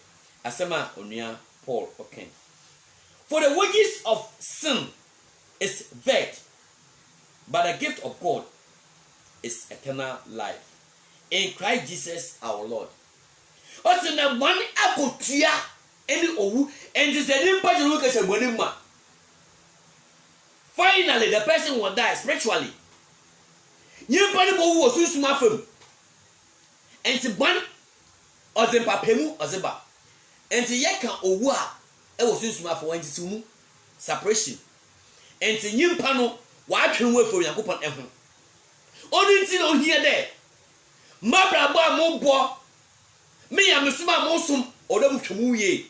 asema onia Paul okay for the wages of sin is death but the gift of God is eternal life in Christ Jesus our Lord. What's the one akotua any owu and this the impact you look at the ma. Finally the person will die spiritually. You body owu was so small from and the one or the papemu or the ba and the yeka owu a e was so small for when you separation and the nyimpa no wa atwen we for Yakopon ehun oni ti no here there mabra ba mo bo me ya mesuma mo sum odam twemu ye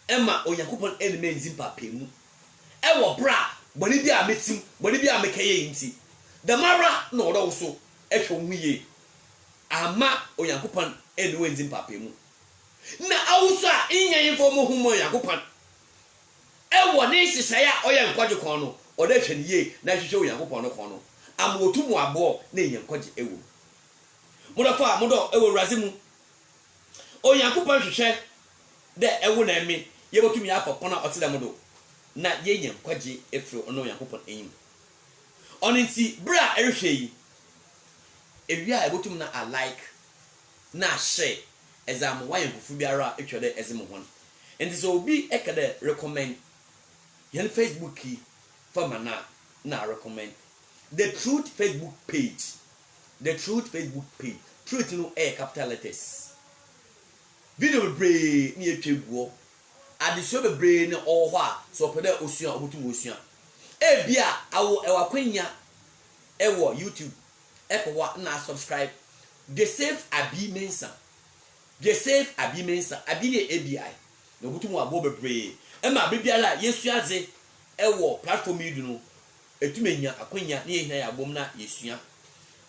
ema Onyankopon eneme nzimpa pemu e wo bra boni bi a metim boni bi a mekaye nti the mara no odo so ehwe ye ama Onyankopon enwe nzimpa pemu na awusa inyan info mo humo Onyankopon e wo ne sisaya oye nkwaje kon no odo hwe ne ye na hwehwe Onyankopon no kon no ama otumu abo na yen nkwaje ewo modo fa modo ewo razimu Onyankopon hwehwe de ewo na emi ye botumi afopona otile modo na ye yen nkwaje efro ono Onyankopon enyim oninti bra erehwe yi ewia ebotum na alike na share exam why enfufu biara etwede ezim ho enti so obi ekade recommend yen Facebook ki for na recommend the truth Facebook page truth no capital letters video bebre ni etweguo adesio bebre ni oho a so pede osua obutum osua bia awo ewakwanya ewo YouTube ekwa na subscribe the save abi mensa abi ne ABI no butum abo bebre ema bibiala yesua ze ewo platform yi no etumenya akwanya ne yehia ya bom na yesua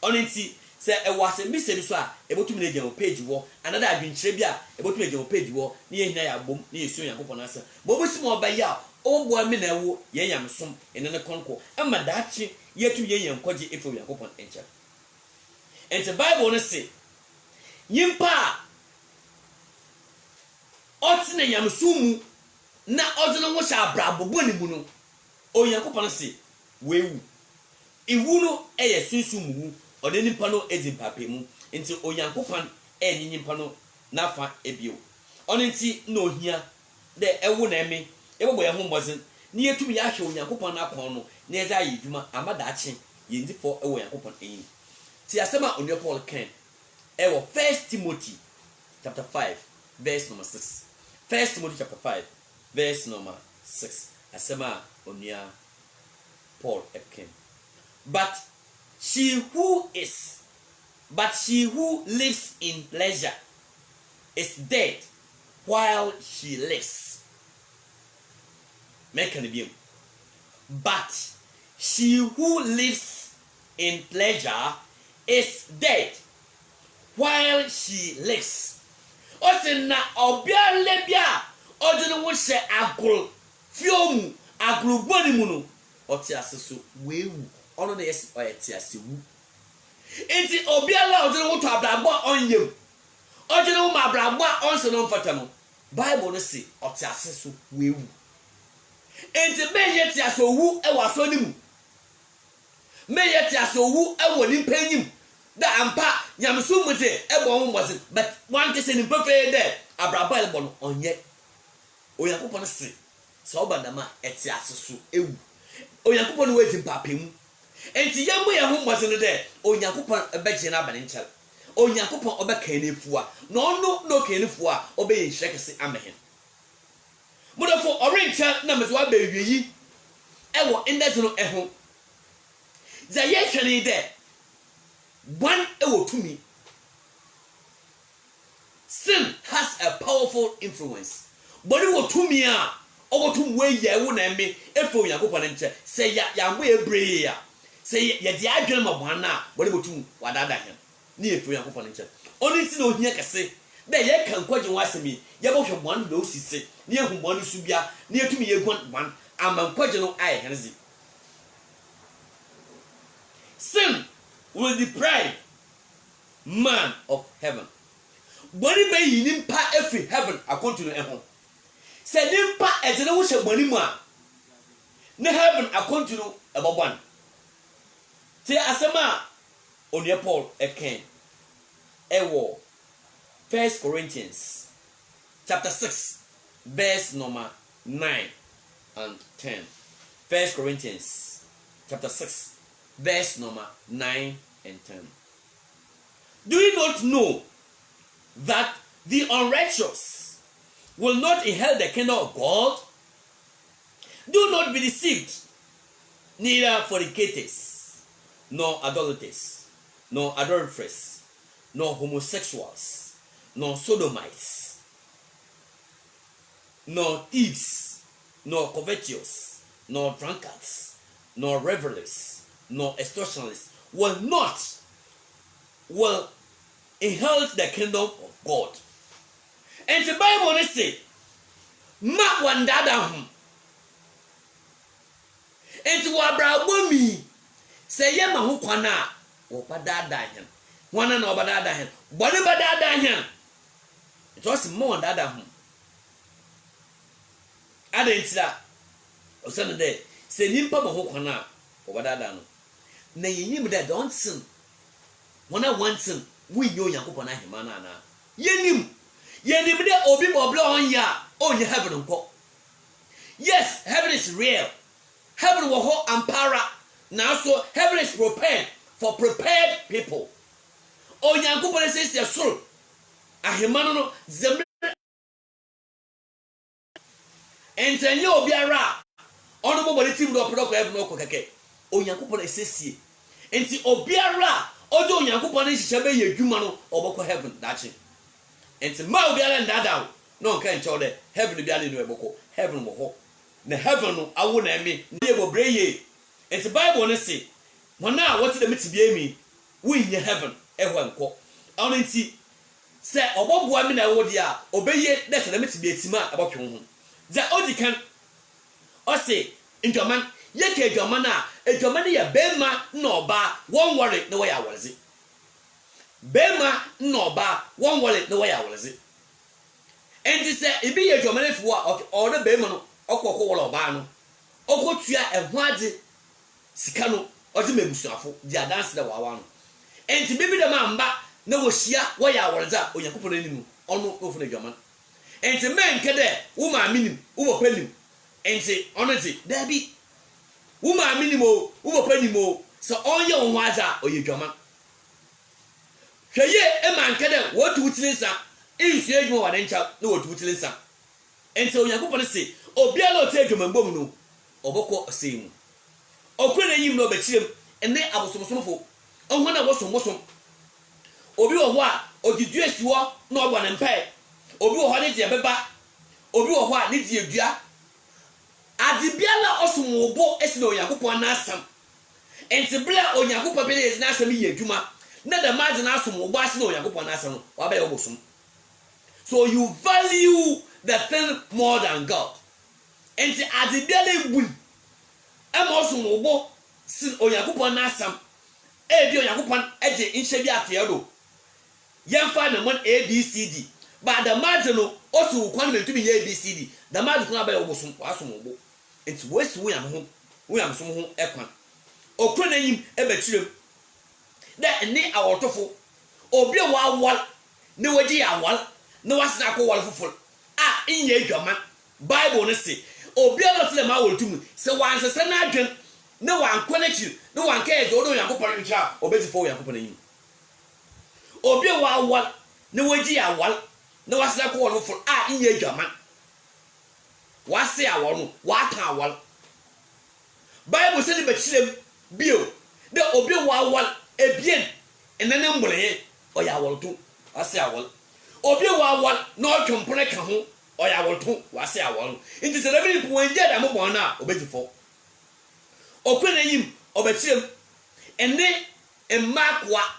onenti se ewo ase miseri so a ebotum na ejemo page wo another adwenkyere bia ebotum ejemo page wo ne yehia ya bom ne yesua Yakopon ase bo bosim obaya obo ami na ewo yeyam som ene ne konko ema daachi yetu yeyam kwaje efo Yakopon encha ente Bible no say nyimpa otina yamsumu na odino wo sha brabo ni mu no Onyankopon se wewu iwu no eye sunsumu ode nimpa no ezimpa mu nti Onyankopon enyi nimpa no nafa ebio onenti na ohia de ewu na eme ebobo ye ho mbozin ni yetumi ya hwe Onyankopon na akon no na eza yedwuma amadaache yendifo ewo Onyankopon enyi ti asema onye Paul Ken ewo 1 Timothy chapter 5 verse number 6 1 Timothy chapter 5 verse number 6 asema onye Paul Ken but she who lives in pleasure is dead while she lives. But she who lives in pleasure is dead while she lives. Osina obia lebia ɔde ne ho hyɛ agoro fio mu agoro bɔne mu no ɔte ase so weewu ɔno na yɛsi ɔyɛ te ase wu enti obiara ɔde ne ho to abrabɔ a ɔnyam ɔde ne ho ma abrabɔ a ɔnhyɛ no mfata no Bible no say ɔte ase so weewu enti mɛyɛ te ase owu ɛwɔ aso ne mu mɛyɛ te ase owu ɛwɔ nipa enyim da ampa nyameso mu te ɛbɔ ho mbɔse but one te say nipa fɛ dɛ abrabɔ ɛbɔ no ɔnyɛ Oyankopɔn se sɛ ɔba dama ɛte ase so ewu Oyankopɔn no wezi papa mu enti yɛmmo yɛ ho mbɔse no dɛ Oyankopɔn ɛbɛgye na aba ne nkyɛn Oyankopɔn ɔbɛka ne fua na ɔno no ka ne fua ɔbɛyɛ nhyɛ kɛse amehen modofo ɔrenkyɛ na meso abɛwie yi ɛwɔ index no ɛho za yɛhwɛ ne dɛ one ɛwɔ tumi sin has a powerful influence bɔne wɔ tumi a ɔwɔtum wɔyɛ wo na ɛme ɛfɛ Oyankopɔn ne nkyɛn sɛ yɛambɔ yɛbree a sɛ yɛde adwene ma bɔne a bɔne wɔtum wadada hɛn ne yɛfɛ Oyankopɔn ne nkyɛn ɔno nti na ohia kɛse dɛ yɛka nkwagye ho asɛm yi yɛbɛhwɛ bɔne na osisi ne yɛhu bɔne so bia ne yɛtumi yɛguan bɔne ama nkwagye no ayɛ hɛnze sin will deprive man of heaven bɔne bɛyi nimpa ɛfiri heaven akɔntu no ɛho sɛ nimpa ɛde ne ho hyɛ bɔne mu a ne heaven akɔntu no ɛbɔbɔn te asɛm a onua Paul ɛkɛn ɛwɔ 1 Corinthians chapter 6 verse number 9 and 10 1 Corinthians chapter 6 verse number 9 and 10 Do you not know that the unrighteous will not inherit the kingdom of God? Do not be deceived, neither fornicators, nor idolaters, nor adulterers, nor homosexuals, nor sodomites, nor thieves, nor covetous, nor drunkards, nor revelers, nor extortioners will inherit the kingdom of God. And the Bible says, "Ma wandada hum." And to Abraham, say, "Yema hu kwana obadada him. Wana na obadada him. Bani badada him." It was more dada hum. Adentira. Osana de say nimpa ma hu kwana obadada no. Na yenyim de don't sin. Wana wansin we yo Yankopɔn ahema na na. Yenim de obi mo bla on ya onye heaven nko. Yes, heaven is real. Heaven will hold ampara. Now so heaven is prepared for prepared people. Onyankopɔn says the soul. Ahema no zemre. Entenye obiara. Ono mo body team do product heaven no ko keke. Onyankopɔn says enti obiara ojo Onyankopɔn nhihye be ye dwuma no obokɔ heaven dachi. Enti ma obiara ndada no nka nche ode heaven biara no ebokɔ heaven wo ho. Na heaven no awo na eme ne bobreye. Enti Bible no say wana what the mitibie mi we nye heaven ehwa nko. Ono nti se oboboa mi na wo dia obeye de se na mitibie tima abotwe ho. Za odikan o say njoman yeke adwaman a adwaman ye bema na oba won worry na waya worze bema na oba won worry na waya worze enti se ibi ye adwaman fu a o de bema no okoko woro oba no okotua eho ade sika no o de mebusuafo di adanse da wawa no enti bibi de mamba na wo hia waya worze a Onyankopɔn animu ono ofu na adwaman enti men kede wo ma minim wo palim enti ono ti dabi Uma minimo, ubo panimo, so on your waza or your drama. Shaye, a man can what to utilisa, if you know an inch, no to utilisa. And so Yakupan say, O Bialo take him and bono, or Boko sing. O Queen him no betim, and then I was some for. Oh, when I was some Mossum. O you what, or did you as you are, no one and pay. O you what is your beba, o you what needs your dear. Adibiala osumwo esi na Onyankopɔn na asam enti bla Onyankopɔn be esi na asam yi adwuma na the man na asumwo asi na Onyankopɔn na asam wa ba ye obosom. So you value the thing more than God. And as the daily win, I'm also mobile, sin Oyakupon Nasam, Ebi Oyakupon Eje in Shebi Atiado. Young find one ABCD, but the marginal also quantity to be ABCD. The marginal by almost mobile. It's West William some home Ekwan. O Cronayim Ebetrim. That ne our tofu. O be a wall, no idea wall, no was not wall for. Ah, in ye man. Bible say. O be a lot of them I will to me. So once a son, no one connects you, no one cares, or no young company child, or basic for your company. O be a wall, no idea wall, no was not wall for. Ah, in ye man. What say I want? What I want? Bible said the Bachilem Bill, the Obi Wawal, a bien, and then Umbre, or ya will do. I say I will. Obi Wawal, no component home, or ya will do. I say I will. It is a very point yet. I'm a one now, obey for. Open him, Obachilem, and then and mark what,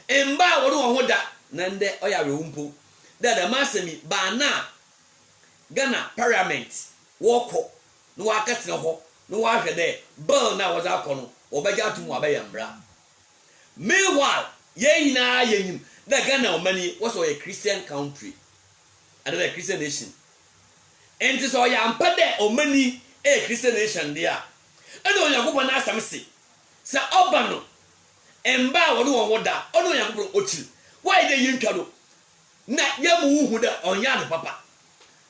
and buy what that, Nande, or ya will umpo. That the master me, Bana, Ghana, Parliament, walk, no, I can't know. No one there, burn now was our corner, or by Gatum Wabayambra. Meanwhile, ye na ye, the Ghana money was a Christian country, and a Christian nation. And this all yam pade or money a Christian nation there. And on your woman asked some say, Sir Obano, and bow no one that, or no young Ochi. Why the young cado? Not yamu who the on yard papa.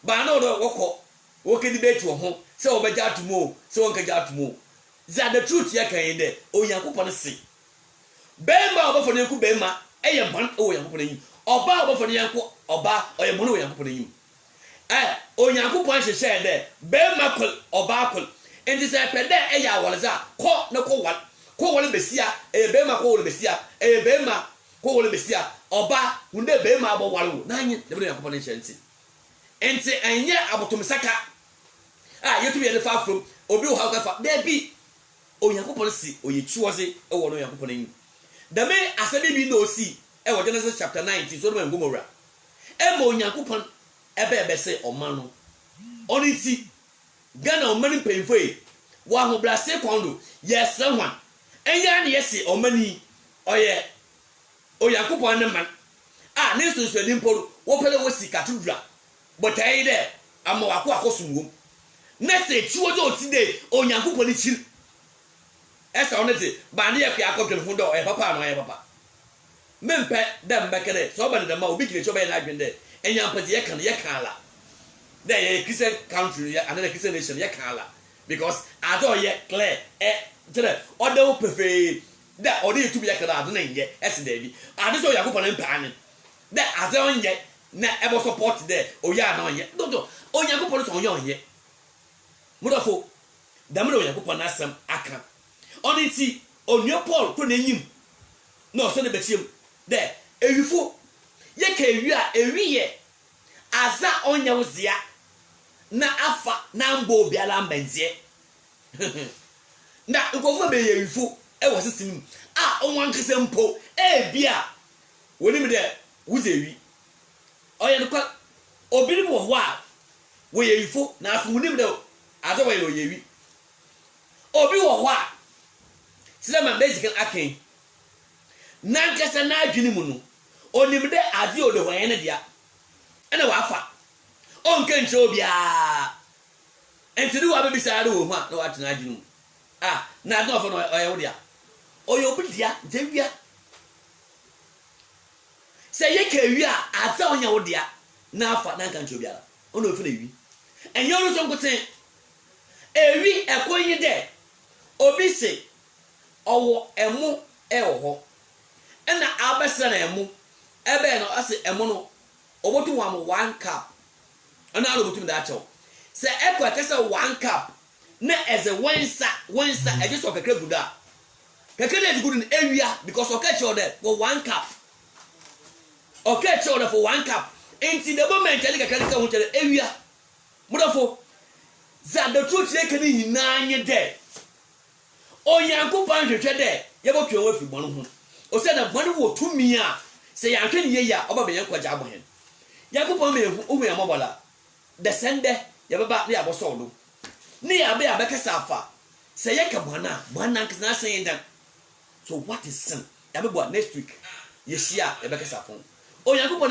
But no walk, walking the bed to a home. So by that to move, so one can get to move. That the truth ya can there, oh Yakupon see. Bema over for Yaku Bema, a man, oh Yakupon, or bar over for Yanko, or bar, or a mono Yakupon. Eh, oh Yakupon should share there, Bema or Barkle, and this a pede a ya was that, call no call one Bessia, a Bema call Bessia, a Bema call Bessia, or bar, when the Bema about 1 9 the Yakupon shanty. And say, and yet about to Misaka. Ah, you to be at the far from Obi Haka. There be Oyaku policy or you choose or no Yakuponing. The man as a baby no see, Genesis chapter 19, Sodom and Gomorrah. Emo Yakupon, Ebe say or Mano. Only see Ghana or money paying for it. One who blast Kondo, yes, someone. And yan yes, or money, or yeah, Oyakupon man. Ah, next to Swedimpo, what fellow was sick at Tudra. But I there, I'm a Aquasum. Next day, 2 hours today, on Yaku Polichi. As on it, Bandia Piaco and Hundo, and Papa, and Papa. Men pet them back there, so many of them will be killed by an there. And Yampaziakan Yakala. They a Christian country, another Christian nation, Yakala. Because I thought yet clear, or they prefer that or to be Yakala, name yet, as Davy. I just saw Yakupan and Pan. That I don't yet, not ever support there, or ya no yet. No, oh Yakupon on yon yet. Mudafo, the Muro Yakupon Assam Aka. Only see on your Paul put him. No, send a betim there. A you yeke you are a ye. Aza on your zia. Na afa nambo bialam benzie. Na go for be you fu. E was sim. Ah, on one kisempo. Eh, bia. When him there, who's a we? Oh, yeah, look at Obibo wa. Where you fu na from him though. As away no ye. Obi wa wa. Sima basic akin. Nankasa na adwini mu no. Onimde ade o de hwan ne dia. Ena wa afa. Onke nche obia. Enti du wa be bisa ade wo hu a na wa tena adwini mu. Ah, na do fo no oye wo dia. Oye obi dia, jewia. Se ye ka wi a ata onya wo dia na afa na nka nche obia. Ono ofi na wi. Enyo no so nkoten. Ewi ekonyi de. Obi se owo emu ho. Ena abesra na emu ebe no ase emu no obotu wa mo 1 cup. Ana alo botu da acho. Se ekwa kese 1 cup na eze wensa e just of kekre guda. Kekre dey good in area because okay cho there for 1 cup. Okay cho there for 1 cup. Enti the moment ele kekre ka ho chere area. Mudafo za the truth dey kan hinanye there. Onyankopon hwehwe there. Yebo twa wa fi bonu ho. O se na bonu wo tumi a se ya hwe ne ye ya oba be yankwa ja bohen. Yakopon me hu o me amobola. the sender yababa ne aboso do ne yabe abekasa afa say yeka bwana nkasa say dan. So what is sin? Yabe bo next week yeshia yabekasa fon. Onyankopon